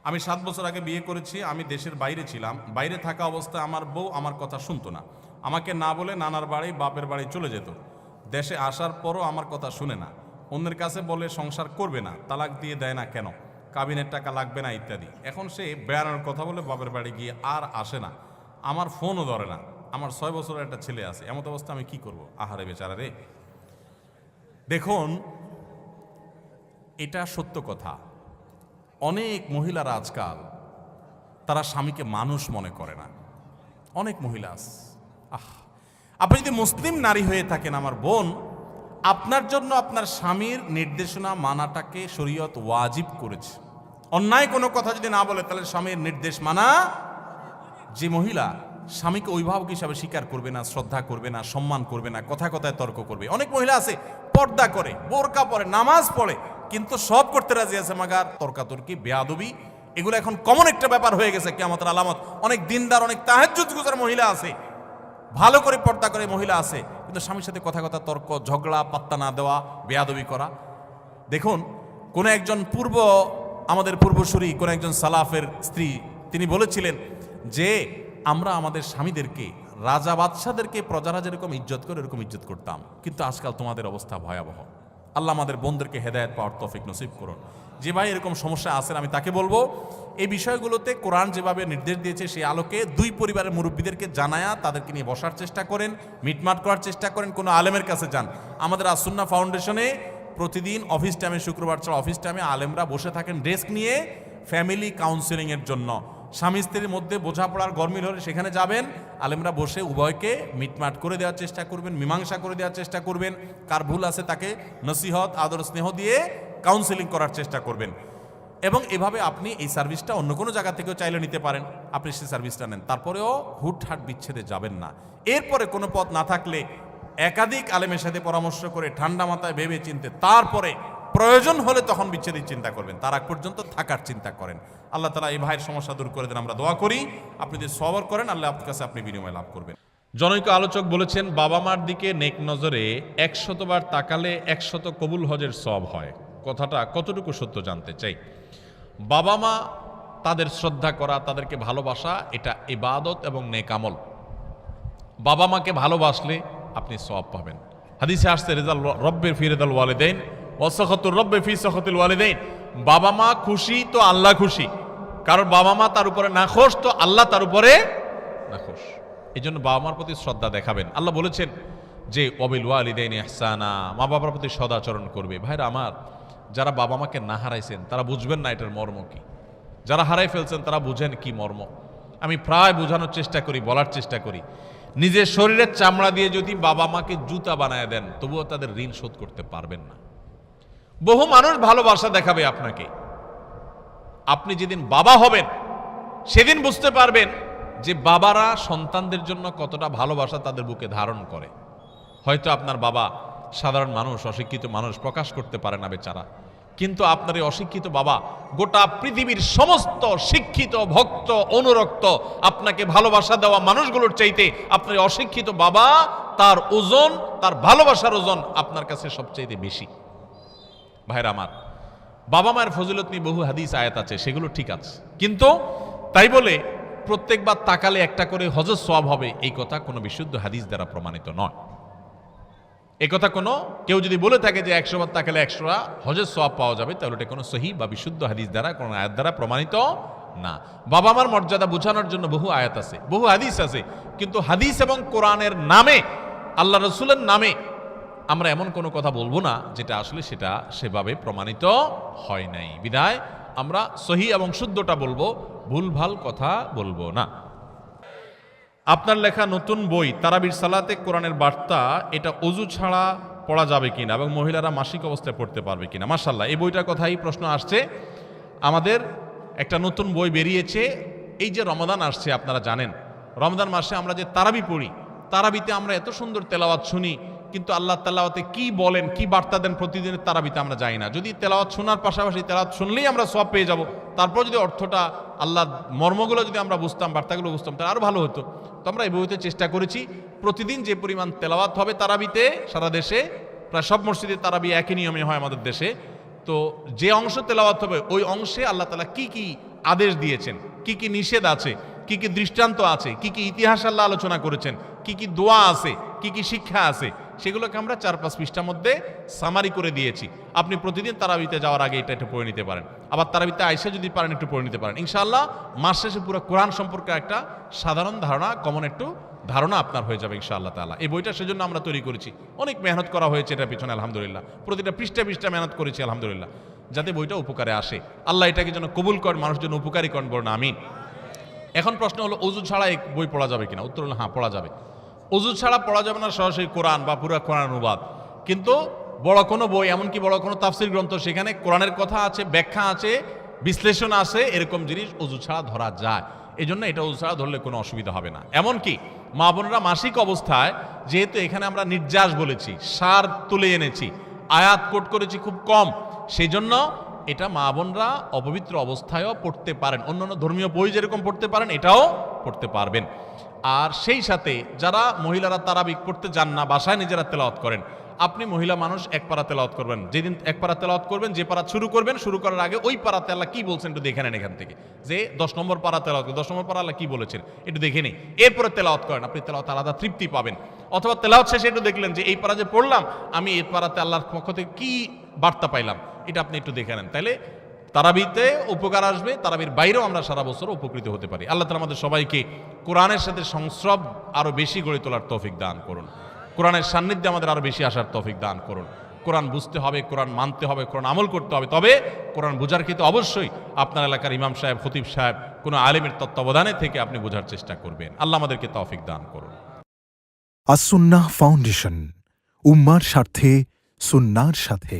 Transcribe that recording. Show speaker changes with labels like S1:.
S1: আমি 7 বছর আগে বিয়ে করেছি। আমি দেশের বাইরে ছিলাম। বাইরে থাকা অবস্থায় আমার বউ আমার কথা শুনতো না। আমাকে না বলে নানার বাড়ি বাপের বাড়ি চলে যেত। দেশে আসার পরও আমার কথা শুনে না। অন্যের কাছে বলে সংসার করবে না, তালাক দিয়ে দেয় না কেন, কাবিনের টাকা লাগবে না ইত্যাদি। এখন সে বেড়ানোর কথা বলে বাপের বাড়ি গিয়ে আর আসে না, আমার ফোনও ধরে না। আমার 6 বছরের একটা ছেলে আছে। এমন অবস্থা আমি কি করব? আহারে বেচারা রে। দেখুন, এটা সত্য কথা। অনেক মহিলারা আজকাল তারা স্বামীকে মানুষ মনে করে না। অনেক মহিলা আছে। আপনি যদি মুসলিম নারী হয়ে থাকেন আমার বোন, আপনার জন্য আপনার স্বামীর নির্দেশনা মানাটাকে শরীয়ত ওয়াজিব করেছে। অন্যায় কোনো কথা যদি না বলে তাহলে স্বামীর নির্দেশ মানা। যে মহিলা স্বামীকে অভিভাবক হিসাবে স্বীকার করবে না, শ্রদ্ধা করবে না, সম্মান করবে না, কথা কথায় তর্ক করবে। অনেক মহিলা আছে পর্দা করে, বোরকা পরে, নামাজ পড়ে, কিন্তু সব করতে রাজি আছে, মাগার তর্কাতর্কি, বেয়াদবি, এগুলো এখন কমন একটা ব্যাপার হয়ে গেছে, কিয়ামতের আলামত। অনেক দিনদার, অনেক তাহাজ্জুদ গুজার মহিলা আছে, ভালো করে পর্দা করে মহিলা আছে, কিন্তু স্বামীর সাথে কথা কথা তর্ক, ঝগড়া, পাত্তা না দেওয়া, বেয়াদবি করা। দেখুন, কোন একজন আমাদের পূর্বসূরি, কোন একজন সালাফের স্ত্রী, তিনি বলেছিলেন যে আমরা আমাদের স্বামীদেরকে, রাজা বাদশাদেরকে প্রজারা যেরকম ইজ্জত করে এরকম ইজ্জত করতাম, কিন্তু আজকাল তোমাদের অবস্থা ভয়াবহ। আল্লাহ আমাদের বোনদেরকে হেদায়েত পাওয়ার তৌফিক নসিব করুন। যে ভাই এরকম সমস্যা আছেন, আমি তাকে বলবো এই বিষয়গুলোতে কোরআন যেভাবে নির্দেশ দিয়েছে সেই আলোকে দুই পরিবারের মুরব্বীদেরকে জানায়া তাদেরকে নিয়ে বসার চেষ্টা করেন, মিটমাট করার চেষ্টা করেন, কোনো আলেমের কাছে যান। আমাদের আসুন্নাহ ফাউন্ডেশনে প্রতিদিন অফিস টাইমে, শুক্রবার ছাড়া অফিস টাইমে আলেমরা বসে থাকেন ডেস্ক নিয়ে ফ্যামিলি কাউন্সেলিংয়ের জন্য। স্বামী স্ত্রীর মধ্যে বোঝাপড়ার গরমিল হলে সেখানে যাবেন, আলেমরা বসে উভয়কে মিটমাট করে দেওয়ার চেষ্টা করবেন, মীমাংসা করে দেওয়ার চেষ্টা করবেন। কার ভুল আছে তাকে নসিহত, আদর, স্নেহ দিয়ে কাউন্সেলিং করার চেষ্টা করবেন। এবং এভাবে আপনি এই সার্ভিসটা অন্য কোনো জায়গা থেকেও চাইলে নিতে পারেন, আপনি সেই সার্ভিসটা নেন। তারপরেও হুটহাট বিচ্ছেদে যাবেন না। এরপরে কোনো পথ না থাকলে একাধিক আলেমের সাথে পরামর্শ করে ঠান্ডা মাথায় ভেবে চিনতে তারপরে প্রয়োজন হলে তখন বিচ্ছেদের চিন্তা করবেন। তার আগ পর্যন্ত থাকার চিন্তা করেন। আল্লাহ তাআলা এই ভাইয়ের সমস্যা দূর করে দেন, আমরা দোয়া করি। আপনি যদি সবর করেন, আল্লাহ আপনার কাছে আপনি বিনিময় লাভ করবেন। জনৈক আলোচক বলেছেন, বাবা মার দিকে নেক নজরে 100 বার তাকালে 100 কবুল হজের সওয়াব হয়। কথাটা কতটুকু সত্য জানতে চাই। বাবা মা, তাদের শ্রদ্ধা করা, তাদেরকে ভালোবাসা, এটা ইবাদত এবং নেক আমল। বাবা মাকে ভালোবাসলে আপনি সওয়াব পাবেন। হাদিসে আসছে, রিদাল রব্বে ফি রিদাল ওয়ালিদাইন ওয়া সাখাতুর রব্বে ফি সাখাতিল ওয়ালিদাইন। বাবা মা খুশি তো আল্লাহ খুশি, কারণ বাবা মা তার উপরে নাখোশ তো আল্লাহ তার উপরে নাখোশ। এই জন্য বাবা মার প্রতি শ্রদ্ধা দেখাবেন। আল্লাহ বলেছেন যে ওয়াবিল ওয়ালিদাইনি ইহসানা, মা বাবার প্রতি সদাচরণ করবে। ভাইরা আমার, যারা বাবা মাকে না হারাইছেন তারা বুঝবেন না এটার মর্ম কি। যারা হারাই ফেলছেন তারা বুঝেন কি মর্ম। আমি প্রায় বোঝানোর চেষ্টা করি, বলার চেষ্টা করি, নিজের শরীরের চামড়া দিয়ে যদি বাবা মাকে জুতা বানায় দেন তবুও তাদের ঋণ শোধ করতে পারবেন না। বহু মানুষ ভালোবাসা দেখাবে আপনাকে, আপনি যেদিন বাবা হবেন সেদিন বুঝতে পারবেন যে বাবারা সন্তানদের জন্য কতটা ভালোবাসা তাদের বুকে ধারণ করে। হয়তো আপনার বাবা সাধারণ মানুষ, অশিক্ষিত মানুষ, প্রকাশ করতে পারে না বেচারা, কিন্তু আপনার এই অশিক্ষিত বাবা গোটা পৃথিবীর সমস্ত শিক্ষিত, ভক্ত, অনুরক্ত, আপনাকে ভালোবাসা দেওয়া মানুষগুলোর চাইতে আপনার অশিক্ষিত বাবা, তার ওজন, তার ভালোবাসার ওজন আপনার কাছে সবচাইতে বেশি। ভাইরা আমার, বাবা মায়ের ফজিলত নিয়ে বহু হাদিস আয়াত আছে, সেগুলো ঠিক আছে, কিন্তু তাই বলে প্রত্যেকবার তাকালে একটা করে হজের সওয়াব হবে এই কথা কোনো বিশুদ্ধ হাদিস দ্বারা প্রমাণিত নয়। এই কথা কোনো কেউ যদি বলে থাকে যে 100 বার তাকালে 100 হজের সওয়াব পাওয়া যাবে, তাহলে এটা কোনো সহিহ বা বিশুদ্ধ হাদিস দ্বারা, কোনো আয়াত দ্বারা প্রমাণিত না। বাবা মার মর্যাদা বোঝানোর জন্য বহু আয়াত আছে, বহু হাদিস আছে, কিন্তু হাদিস এবং কোরআনের নামে, আল্লাহ রসুলের নামে আমরা এমন কোনো কথা বলবো না যেটা আসলে সেটা সেভাবে প্রমাণিত হয় নাই। বিধায় আমরা সহিহ এবং শুদ্ধটা বলবো, ভুলভাল কথা বলবো না। আপনার লেখা নতুন বই তারাবির সালাতে কোরআনের বার্তা, এটা ওযু ছাড়া পড়া যাবে কিনা এবং মহিলারা মাসিক অবস্থায় পড়তে পারবে কিনা? মাশাআল্লাহ, এই বইটার কথাই প্রশ্ন আসছে। আমাদের একটা নতুন বই বেরিয়েছে। এই যে রমাদান আসছে, আপনারা জানেন রমজান মাসে আমরা যে তারাবি পড়ি, তারাবিতে আমরা এত সুন্দর তেলাওয়াত শুনি, কিন্তু আল্লাহ তেলাওয়াতে কি বলেন, কি বার্তা দেন প্রতিদিনের তারাবিতে আমরা যাই না। যদি তেলাওয়াত শোনার পাশাপাশি তেলাওয়াত শুনলেই আমরা সওয়াব পেয়ে যাব, তারপর যদি অর্থটা, আল্লাহ মর্মগুলো যদি আমরা বুঝতাম, বার্তাগুলো বুঝতাম, তাহলে আরো ভালো হতো। তো আমরা এই বইতে চেষ্টা করেছি প্রতিদিন যে পরিমাণ তেলাওয়াত হবে তারাবিতে, সারা দেশে প্রায় সব মসজিদে তারাবি একই নিয়মে হয় আমাদের দেশে, তো যে অংশ তেলাওয়াত হবে ওই অংশে আল্লাহ তাআলা কি কি আদেশ দিয়েছেন, কি কি নিষেধ আছে, কি কি দৃষ্টান্ত আছে, কি কি ইতিহাস আল্লাহ আলোচনা করেছেন, কি কি দোয়া আছে, কি কি শিক্ষা আছে, সেগুলোকে আমরা 4-5 পৃষ্ঠার মধ্যে সামারি করে দিয়েছি। আপনি প্রতিদিন তারাবিতে যাওয়ার আগে এটা একটু পড়ে নিতে পারেন, আবার তারাবিতে আইসা যদি পারেন একটু পড়ে নিতে পারেন। ইনশাআল্লাহ মাস শেষে পুরো কোরআন সম্পর্কে একটা সাধারণ ধারণা, কমন একটু ধারণা আপনার হয়ে যাবে ইনশাআল্লাহ তাআলা। এই বইটা সেজন্য আমরা তৈরি করেছি, অনেক মেহনত করা হয়েছে এটার পিছনে আলহামদুলিল্লাহ, প্রতিটা পৃষ্ঠা মেহনত করেছি আলহামদুলিল্লাহ, যাতে বইটা উপকারে আসে। আল্লাহ এটাকে যেন কবুল করেন, মানুষ যেন উপকারী করেন, বলেন আমিন। এখন প্রশ্ন হলো ওযু ছাড়া এই বই পড়া যাবে কিনা? উত্তর হলো হ্যাঁ, পড়া যাবে। ওযু ছাড়া পড়া যাবে না সরাসরি কোরআন বা পুরো কোরআন অনুবাদ, কিন্তু বড় কোনো বই, এমনকি বড় কোনো তাফসীর গ্রন্থ, সেখানে কোরআনের কথা আছে, ব্যাখ্যা আছে, বিশ্লেষণ আছে, এরকম জিনিস ওযু ছাড়া ধরা যায়। এই জন্য এটা ওযু ছাড়া ধরলে কোনো অসুবিধা হবে না। এমনকি মা বোনেরা মাসিক অবস্থায়, যেহেতু এখানে আমরা নির্যাস বলেছি, সার তুলে এনেছি, আয়াত কোট করেছি খুব কম, সেই জন্য এটা মা বোনরা অপবিত্র অবস্থায়ও পড়তে পারেন। অন্যান্য ধর্মীয় বই যেরকম পড়তে পারেন, এটাও পড়তে পারবেন। আর সেই সাথে যারা মহিলারা তারাবি পড়তে যান না, বাসায় নিজেরা তেলাওয়াত করেন, আপনি মহিলা মানুষ এক পারা তেলাওয়াত করবেন। যেদিন এক পারা তেলাওয়াত করবেন, যে পারা শুরু করবেন, শুরু করার আগে ওই পারাতে আল্লাহ কি বলছেন একটু দেখে নেন এখান থেকে, যে 10 নম্বর পারা তেলাওয়াত, 10 নম্বর পারা আল্লাহ কি বলেছেন একটু দেখে নিন, এরপরে তেলাওয়াত করেন। আপনি তেলাওয়াত আলাদা তৃপ্তি পাবেন। অথবা তেলাওয়াত শেষে একটু দেখলেন যে এই পারা যে পড়লাম, আমি এই পারাতে আল্লাহর পক্ষ থেকে কি বার্তা পাইলাম, এটা আপনি একটু দেখে নেন। তাইলে তারাবিতে উপকার আসবে, তারাবির বাইরেও আমরা সারা বছর উপকৃত হতে পারি। আল্লাহ তাআলা আমাদের সবাইকে কোরআনের সাথে সংস্রব আরো বেশি গড়ে তোলার তৌফিক দান করুন। কোরআনের সান্নিধ্যে আমাদের আরো বেশি আসার তৌফিক দান করুন। কোরআন বুঝতে হবে, কোরআন মানতে হবে, কোরআন আমল করতে হবে। তবে কোরআন বোঝার ক্ষেত্রে অবশ্যই আপনার এলাকার ইমাম সাহেব, খতিব সাহেব, কোনো আলেমের তত্ত্বাবধানে থেকে আপনি বোঝার চেষ্টা করবেন। আল্লাহ আমাদেরকে তৌফিক দান করুন।
S2: আস-সুন্নাহ ফাউন্ডেশন, উম্মার স্বার্থে সুন্নাহর সাথে।